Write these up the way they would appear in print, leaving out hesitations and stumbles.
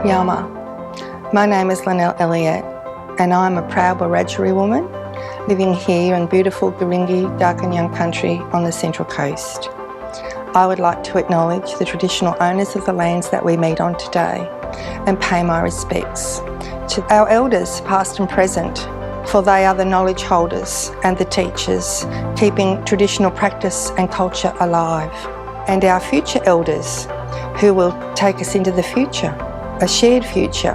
Yama. My name is Lynelle Elliott and I'm a proud Wiradjuri woman living here in beautiful Gurindji, Darkinjung country on the Central Coast. I would like to acknowledge the traditional owners of the lands that we meet on today and pay my respects to our elders past and present, for they are the knowledge holders and the teachers, keeping traditional practice and culture alive, and our future elders who will take us into the future, a shared future,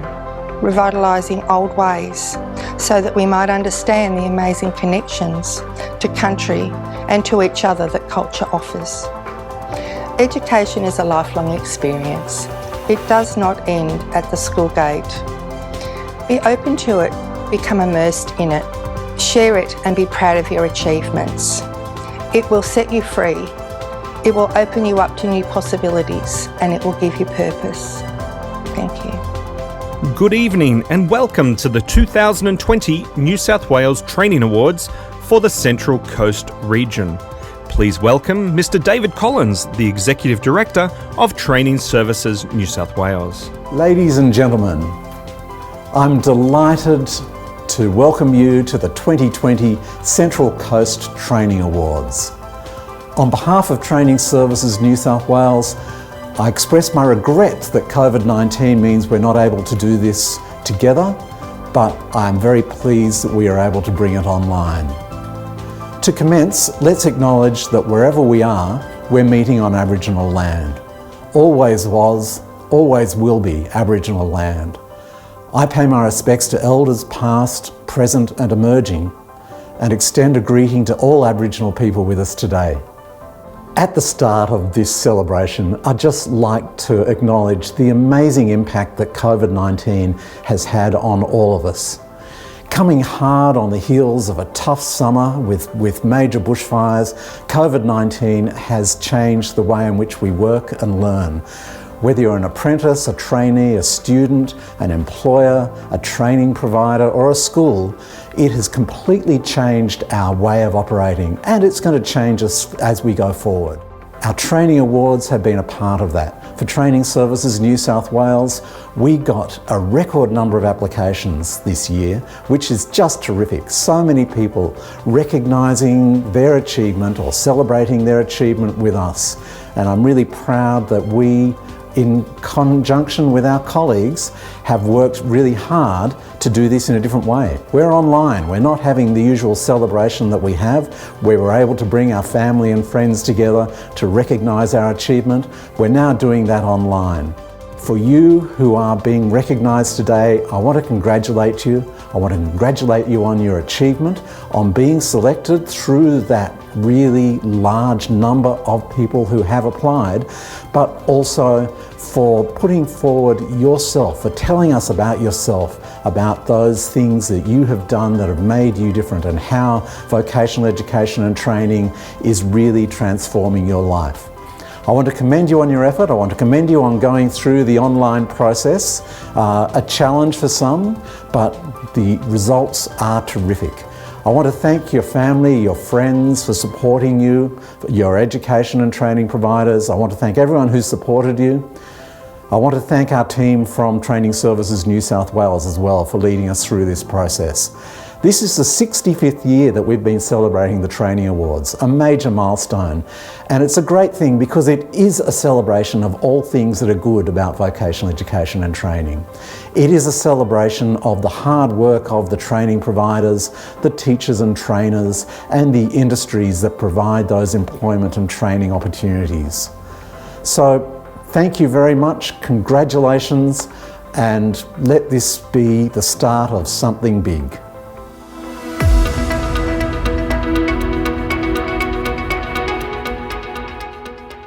revitalising old ways so that we might understand the amazing connections to country and to each other that culture offers. Education is a lifelong experience. It does not end at the school gate. Be open to it, become immersed in it, share it and be proud of your achievements. It will set you free. It will open you up to new possibilities and it will give you purpose. Thank you. Good evening and welcome to the 2020 New South Wales Training Awards for the Central Coast region. Please welcome Mr. David Collins, the Executive Director of Training Services New South Wales. Ladies and gentlemen, I'm delighted to welcome you to the 2020 Central Coast Training Awards. On behalf of Training Services New South Wales, I express my regret that COVID-19 means we're not able to do this together, but I'm very pleased that we are able to bring it online. To commence, let's acknowledge that wherever we are, we're meeting on Aboriginal land. Always was, always will be Aboriginal land. I pay my respects to elders past, present and emerging, and extend a greeting to all Aboriginal people with us today. At the start of this celebration, I'd just like to acknowledge the amazing impact that COVID-19 has had on all of us. Coming hard on the heels of a tough summer with major bushfires, COVID-19 has changed the way in which we work and learn. Whether you're an apprentice, a trainee, a student, an employer, a training provider or a school, it has completely changed our way of operating and it's going to change us as we go forward. Our training awards have been a part of that. For Training Services New South Wales, we got a record number of applications this year, which is just terrific. So many people recognising their achievement or celebrating their achievement with us. And I'm really proud that we, in conjunction with our colleagues, have worked really hard to do this in a different way. We're online, we're not having the usual celebration that we have, where we're able to bring our family and friends together to recognise our achievement. We're now doing that online. For you who are being recognised today, I want to congratulate you. I want to congratulate you on your achievement, on being selected through that really large number of people who have applied, but also for putting forward yourself, for telling us about yourself, about those things that you have done that have made you different and how vocational education and training is really transforming your life. I want to commend you on your effort. I want to commend you on going through the online process. A challenge for some, but the results are terrific. I want to thank your family, your friends for supporting you, your education and training providers. I want to thank everyone who supported you. I want to thank our team from Training Services New South Wales as well for leading us through this process. This is the 65th year that we've been celebrating the Training Awards, a major milestone. And it's a great thing because it is a celebration of all things that are good about vocational education and training. It is a celebration of the hard work of the training providers, the teachers and trainers, and the industries that provide those employment and training opportunities. So thank you very much, congratulations, and let this be the start of something big.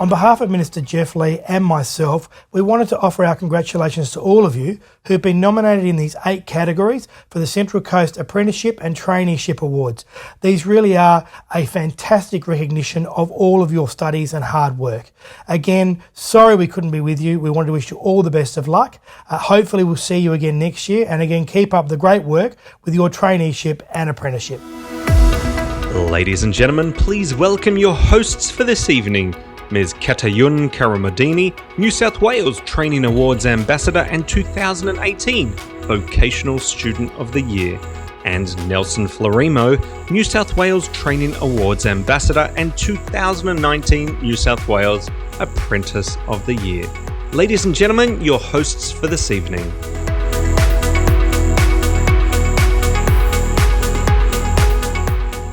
On behalf of Minister Jeff Lee and myself, we wanted to offer our congratulations to all of you who've been nominated in these 8 categories for the Central Coast Apprenticeship and Traineeship Awards. These really are a fantastic recognition of all of your studies and hard work. Again, sorry we couldn't be with you. We wanted to wish you all the best of luck. Hopefully we'll see you again next year, and again, keep up the great work with your traineeship and apprenticeship. Ladies and gentlemen, please welcome your hosts for this evening, Ms. Katayun Karamadini, New South Wales Training Awards Ambassador and 2018 Vocational Student of the Year, and Nelson Florimo, New South Wales Training Awards Ambassador and 2019 New South Wales Apprentice of the Year. Ladies and gentlemen, your hosts for this evening.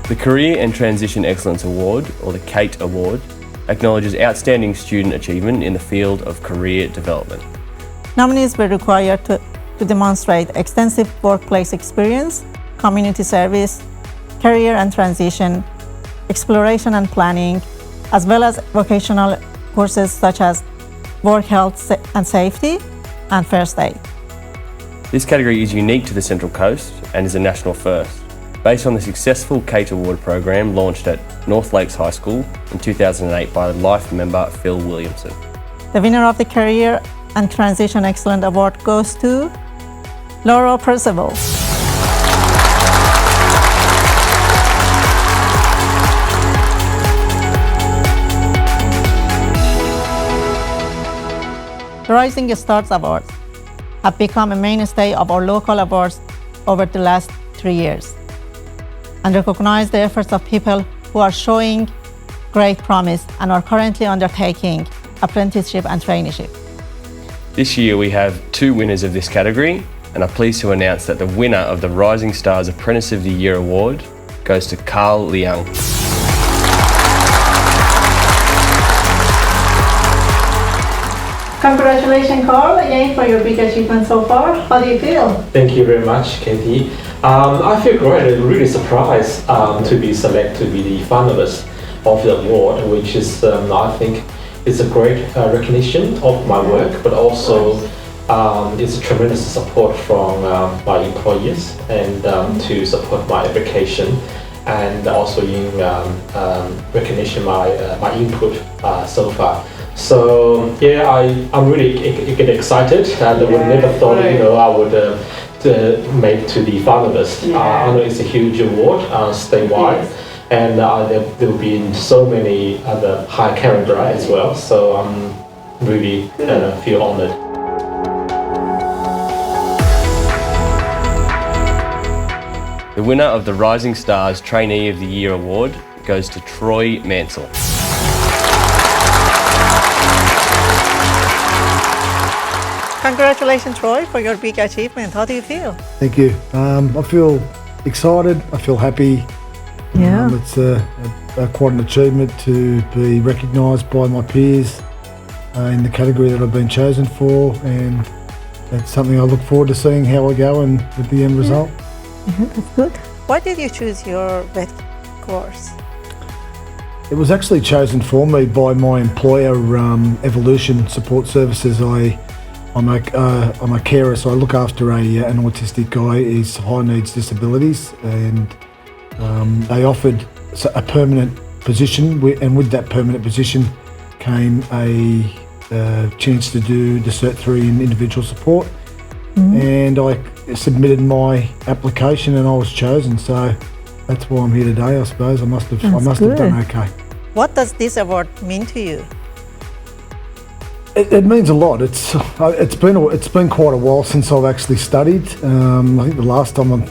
The Career and Transition Excellence Award, or the CATE Award, acknowledges outstanding student achievement in the field of career development. Nominees were required to demonstrate extensive workplace experience, community service, career and transition, exploration and planning, as well as vocational courses such as work health and safety and first aid. This category is unique to the Central Coast and is a national first, based on the successful CATE Award program launched at North Lakes High School in 2008 by Life member Phil Williamson. The winner of the Career and Transition Excellence Award goes to Laura Percival. The Rising Stars Awards have become a mainstay of our local awards over the last 3 years and recognize the efforts of people who are showing great promise and are currently undertaking apprenticeship and traineeship. This year we have 2 winners of this category and are pleased to announce that the winner of the Rising Stars Apprentice of the Year Award goes to Carl Leung. Congratulations, Carl, again for your big achievement so far. How do you feel? Thank you very much, Katie. I feel great and really surprised to be selected to be the finalist of the award, which is, I think, it's a great recognition of my work, but also it's a tremendous support from my employers and to support my application, and also in recognition my input so far. So yeah, I'm really get excited, and I would never thought I would make to the finalist. I know it's a huge award statewide, and there will be so many other high caliber as well. So I'm really feel honored. The winner of the Rising Stars Trainee of the Year Award goes to Troy Mansell. Congratulations, Troy, for your big achievement. How do you feel? Thank you. I feel excited. I feel happy. Yeah. It's quite an achievement to be recognised by my peers in the category that I've been chosen for, and that's something I look forward to seeing how I go and with the end result. That's good. Why did you choose your vet course? It was actually chosen for me by my employer, Evolution Support Services. I'm a carer, so I look after an autistic guy. He's high needs disabilities, and they offered a permanent position, and with that permanent position came a chance to do the Cert 3 in individual support. And I submitted my application and I was chosen, so that's why I'm here today. I suppose I must have done okay. What does this award mean to you? It means a lot. It's been quite a while since I've actually studied. I think the last time I've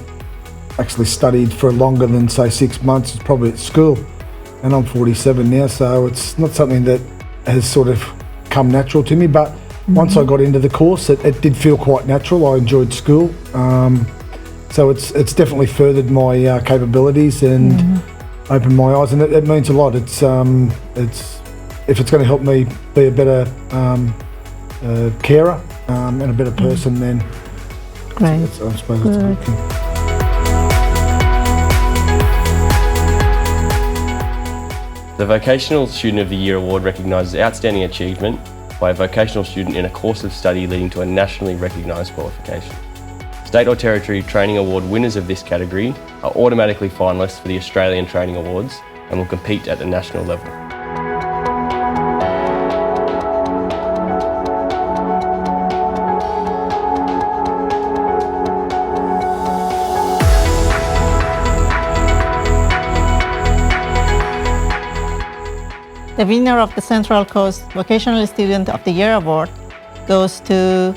actually studied for longer than say 6 months is probably at school, and I'm 47 now, so it's not something that has sort of come natural to me. But once I got into the course, it did feel quite natural. I enjoyed school, so it's definitely furthered my capabilities and opened my eyes, and it means a lot. It's if it's going to help me be a better carer and a better person, then I suppose it's a good thing. The Vocational Student of the Year Award recognises outstanding achievement by a vocational student in a course of study leading to a nationally recognised qualification. State or Territory Training Award winners of this category are automatically finalists for the Australian Training Awards and will compete at the national level. The winner of the Central Coast Vocational Student of the Year Award goes to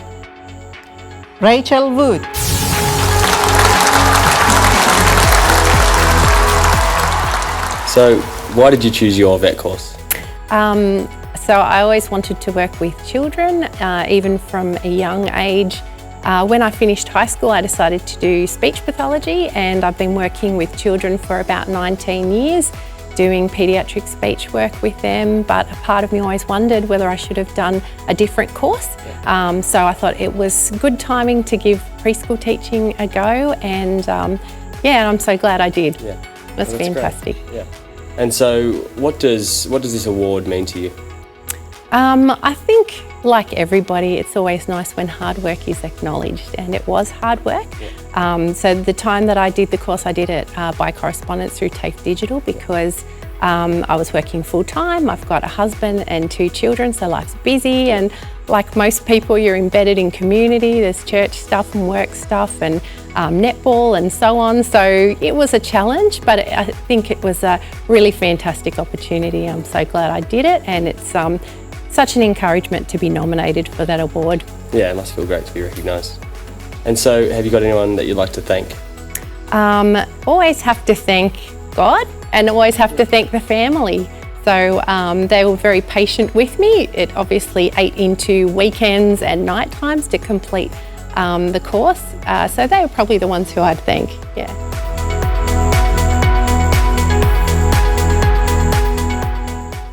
Rachel Wood. So, why did you choose your vet course? So I always wanted to work with children, even from a young age. When I finished high school, I decided to do speech pathology, and I've been working with children for about 19 years, doing paediatric speech work with them, but a part of me always wondered whether I should have done a different course. So I thought it was good timing to give preschool teaching a go, and and I'm so glad I did. Yeah. It was fantastic. Great. Yeah. And so what does this award mean to you? I think, like everybody, it's always nice when hard work is acknowledged, and it was hard work. So the time that I did the course, I did it by correspondence through TAFE Digital because I was working full time. I've got a husband and 2 children, so life's busy, and like most people, you're embedded in community. There's church stuff and work stuff and netball and so on. So it was a challenge, but I think it was a really fantastic opportunity. I'm so glad I did it, and it's such an encouragement to be nominated for that award. Yeah, it must feel great to be recognised. And so, have you got anyone that you'd like to thank? Always have to thank God, and always have to thank the family. So they were very patient with me. It obviously ate into weekends and night times to complete the course. So they were probably the ones who I'd thank, yeah.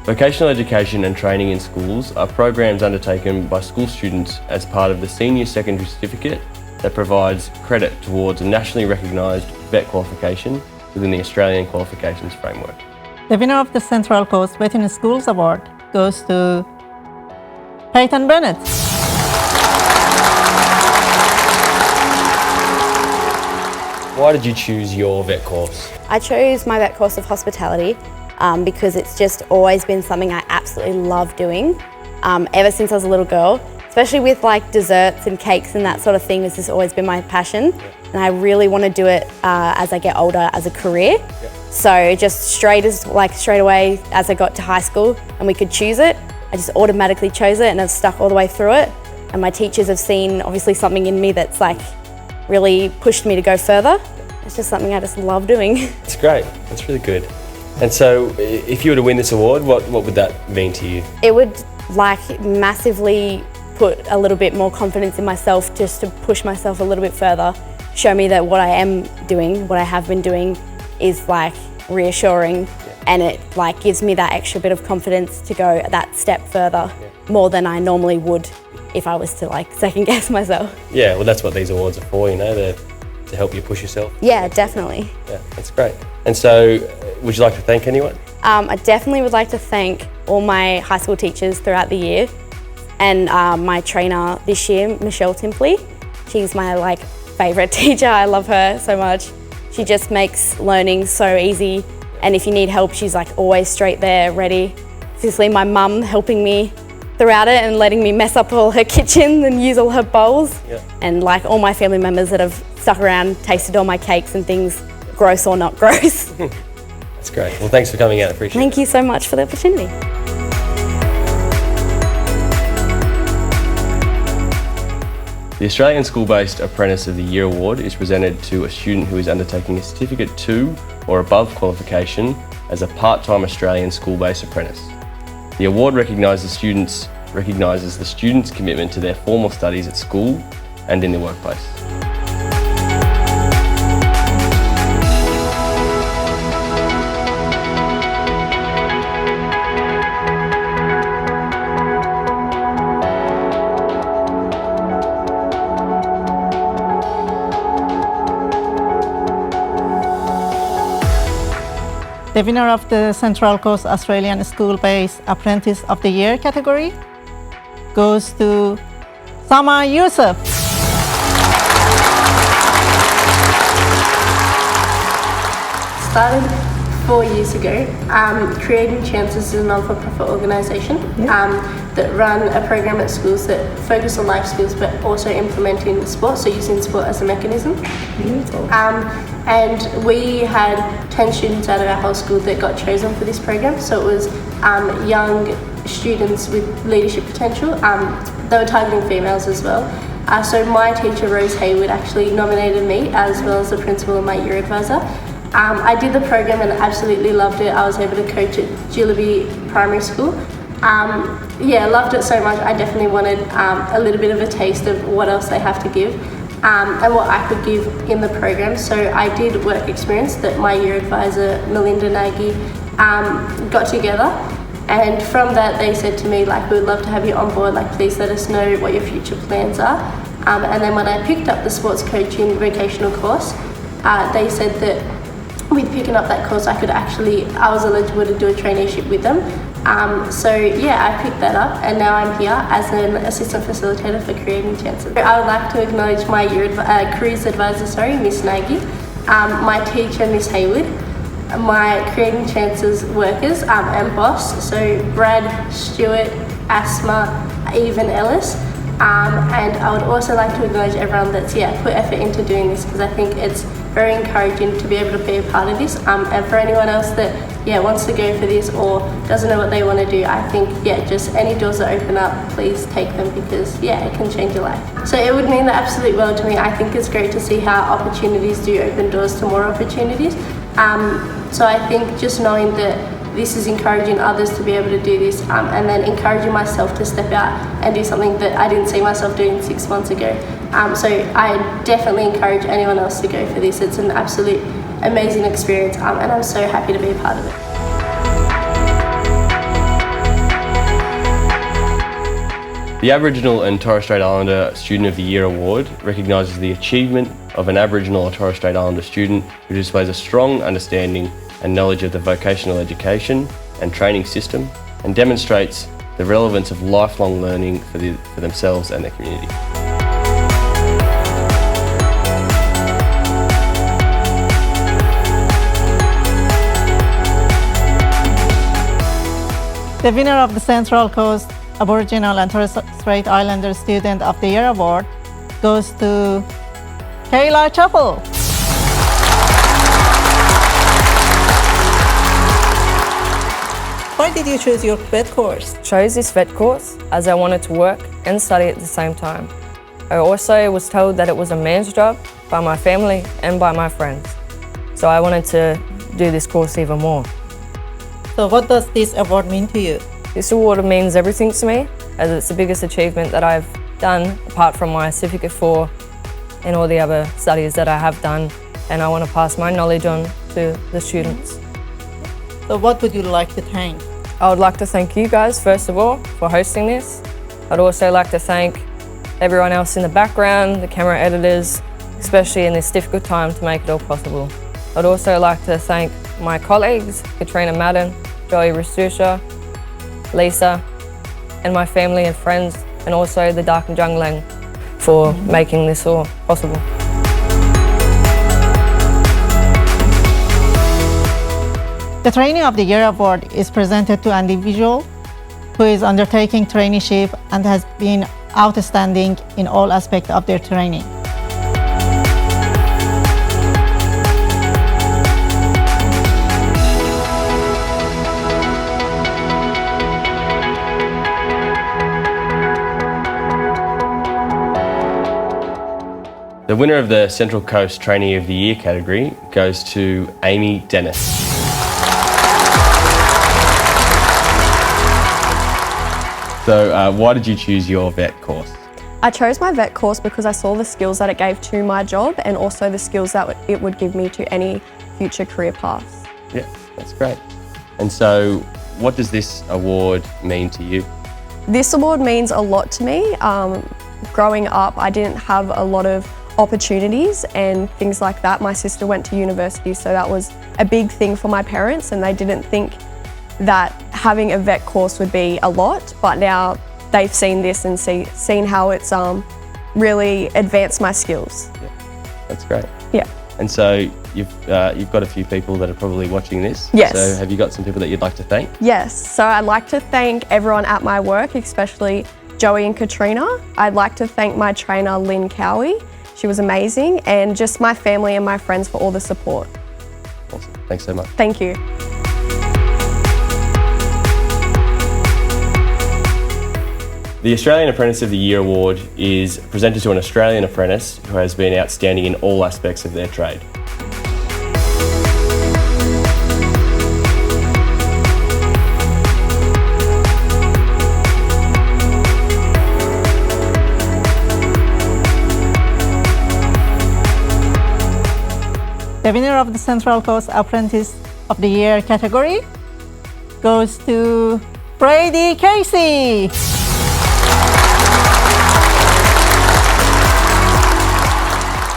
Vocational education and training in schools are programs undertaken by school students as part of the Senior Secondary Certificate that provides credit towards a nationally recognised vet qualification within the Australian Qualifications Framework. The winner of the Central Coast Vet in Schools Award goes to Peyton Bennett. Why did you choose your vet course? I chose my vet course of hospitality because it's just always been something I absolutely love doing ever since I was a little girl, especially with like desserts and cakes and that sort of thing. This has always been my passion, and I really want to do it as I get older as a career. So just straight away as I got to high school and we could choose it, I just automatically chose it, and I've stuck all the way through it. And my teachers have seen obviously something in me that's like really pushed me to go further. It's just something I just love doing. It's great, that's really good. And so if you were to win this award, what would that mean to you? It would like massively put a little bit more confidence in myself, just to push myself a little bit further, show me that what I am doing, what I have been doing is like reassuring, and it like gives me that extra bit of confidence to go that step further, more than I normally would if I was to like second guess myself. Yeah, well that's what these awards are for, you know, they're to help you push yourself. Yeah, definitely. Yeah, that's great. And so, would you like to thank anyone? I definitely would like to thank all my high school teachers throughout the year, and my trainer this year, Michelle Timpley. She's my like favourite teacher. I love her so much. She just makes learning so easy, and if you need help, she's like always straight there, ready. Obviously, my mum helping me throughout it and letting me mess up all her kitchen and use all her bowls. And like all my family members that have stuck around, tasted all my cakes and things, gross or not gross. That's great. Well, thanks for coming out. I appreciate it. Thank you so much for the opportunity. The Australian School-Based Apprentice of the Year Award is presented to a student who is undertaking a Certificate 2 or above qualification as a part-time Australian school-based apprentice. The award recognises the student's commitment to their formal studies at school and in the workplace. The winner of the Central Coast Australian School-Based Apprentice of the Year category goes to Samar Yousef. Started 4 years ago. Creating Chances is a non-for-profit organisation that run a program at schools that focus on life skills but also implementing sport, so using sport as a mechanism. And we had 10 students out of our whole school that got chosen for this program, so it was young students with leadership potential. They were targeting females as well. So my teacher, Rose Hayward, actually nominated me as well as the principal and my year advisor. I did the program and absolutely loved it. I was able to coach at Jillaby Primary School. Yeah, loved it so much. I definitely wanted a little bit of a taste of what else they have to give and what I could give in the program. So I did work experience that my year advisor, Melinda Nagy, got together. And from that, they said to me, like, we would love to have you on board, like, please let us know what your future plans are. And then when I picked up the sports coaching vocational course, they said that with picking up that course, I was eligible to do a traineeship with them. So yeah, I picked that up, and now I'm here as an assistant facilitator for Creating Chances. I would like to acknowledge my careers advisor, Miss Nagy, my teacher, Miss Hayward, my Creating Chances workers and boss, so Brad, Stuart, Asma, Eve and Ellis. And I would also like to acknowledge everyone that's put effort into doing this, because I think it's very encouraging to be able to be a part of this. And for anyone else that wants to go for this or doesn't know what they want to do, I think just any doors that open up, please take them, because it can change your life. So it would mean the absolute world to me. I think it's great to see how opportunities do open doors to more opportunities. So I think just knowing that this is encouraging others to be able to do this, and then encouraging myself to step out and do something that I didn't see myself doing 6 months ago. So I definitely encourage anyone else to go for this. It's an absolute amazing experience, and I'm so happy to be a part of it. The Aboriginal and Torres Strait Islander Student of the Year Award recognises the achievement of an Aboriginal or Torres Strait Islander student who displays a strong understanding and knowledge of the vocational education and training system, and demonstrates the relevance of lifelong learning for themselves and their community. The winner of the Central Coast Aboriginal and Torres Strait Islander Student of the Year Award goes to Kayla Chapel. Why did you choose your vet course? Chose this vet course as I wanted to work and study at the same time. I also was told that it was a man's job by my family and by my friends, so I wanted to do this course even more. So what does this award mean to you? This award means everything to me, as it's the biggest achievement that I've done apart from my Certificate 4 and all the other studies that I have done, and I want to pass my knowledge on to the students. So what would you like to thank? I would like to thank you guys first of all for hosting this. I'd also like to thank everyone else in the background, the camera editors, especially in this difficult time to make it all possible. I'd also like to thank my colleagues, Katrina Madden, Joey Rastusha, Lisa, and my family and friends, and also the Dark and Junglang for making this all possible. The Trainee of the Year Award is presented to an individual who is undertaking traineeship and has been outstanding in all aspects of their training. The winner of the Central Coast Trainee of the Year category goes to Amy Dennis. So why did you choose your vet course? I chose my vet course because I saw the skills that it gave to my job, and also the skills that it would give me to any future career paths. Yeah, that's great. And so what does this award mean to you? This award means a lot to me. Growing up, I didn't have a lot of opportunities and things like that. My sister went to university, so that was a big thing for my parents, and they didn't think that having a vet course would be a lot, but now they've seen this and seen how it's really advanced my skills. Yeah, that's great. Yeah. And so you've got a few people that are probably watching this. Yes. So have you got some people that you'd like to thank? Yes. So I'd like to thank everyone at my work, especially Joey and Katrina. I'd like to thank my trainer, Lynn Cowie. She was amazing, and just my family and my friends for all the support. Awesome. Thanks so much. Thank you. The Australian Apprentice of the Year award is presented to an Australian apprentice who has been outstanding in all aspects of their trade. The winner of the Central Coast Apprentice of the Year category goes to Brady Casey.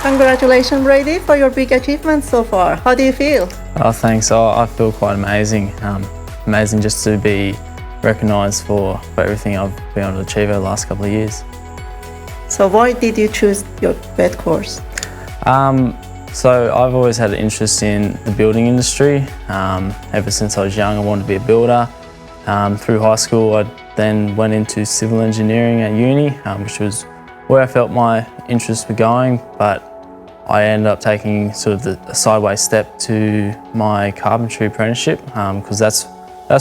Congratulations, Brady, for your big achievements so far. How do you feel? Oh, thanks. I feel quite amazing. Amazing just to be recognised for everything I've been able to achieve over the last couple of years. So why did you choose your vet course? So I've always had an interest in the building industry. Ever since I was young, I wanted to be a builder. Through high school, I then went into civil engineering at uni, which was where I felt my interests were going, but I ended up taking sort of a sideways step to my carpentry apprenticeship, because that's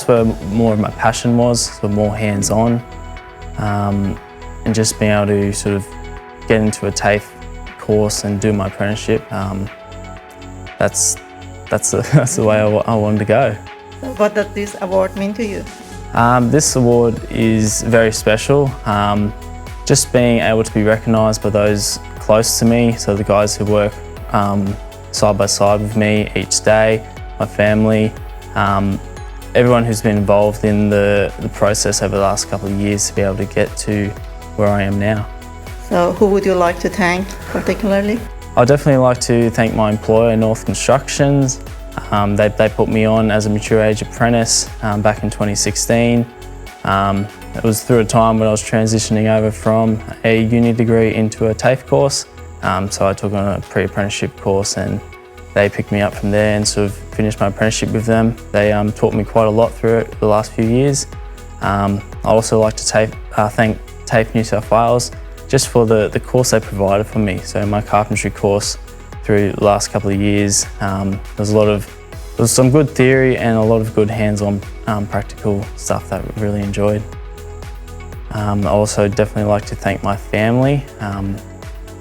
where more of my passion was, so more hands-on, and just being able to sort of get into a TAFE course and do my apprenticeship. That's the way I wanted to go. So what does this award mean to you? This award is very special. Just being able to be recognised by those close to me, so the guys who work side by side with me each day, my family, everyone who's been involved in the process over the last couple of years to be able to get to where I am now. So who would you like to thank particularly? I'd definitely like to thank my employer, North Constructions. They put me on as a mature age apprentice back in 2016. It was through a time when I was transitioning over from a uni degree into a TAFE course. So I took on a pre-apprenticeship course and they picked me up from there and sort of finished my apprenticeship with them. They taught me quite a lot through the last few years. I'd also like to thank TAFE New South Wales just for the course they provided for me. So my carpentry course through the last couple of years, there was some good theory and a lot of good hands-on practical stuff that I really enjoyed. I also definitely like to thank my family,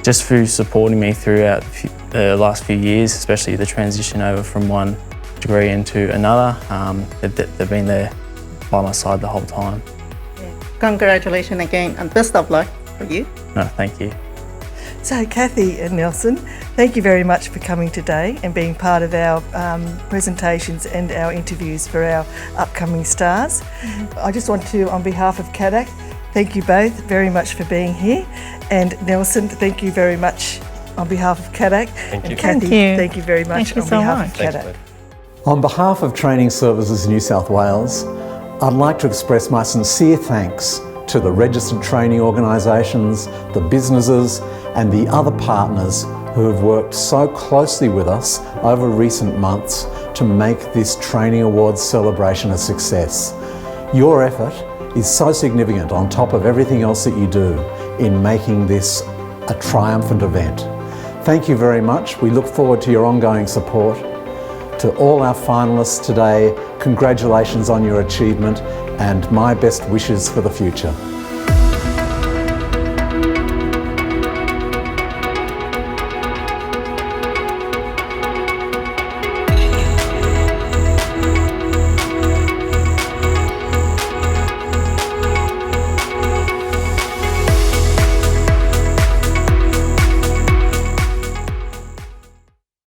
just for supporting me throughout the last few years, especially the transition over from one degree into another. They've been there by my side the whole time. Congratulations again and best of luck for you. No, thank you. So Kathy and Nelson, thank you very much for coming today and being part of our presentations and our interviews for our upcoming stars. I just want to, on behalf of CADAC, thank you both very much for being here. And Nelson, thank you very much on behalf of CADAC. Thank you. Kathy, thank you very much on behalf of CADAC. Thanks, On behalf of Training Services New South Wales, I'd like to express my sincere thanks to the registered training organisations, the businesses and the other partners who have worked so closely with us over recent months to make this Training Awards celebration a success. Your effort is so significant on top of everything else that you do in making this a triumphant event. Thank you very much. We look forward to your ongoing support. To all our finalists today, congratulations on your achievement and my best wishes for the future.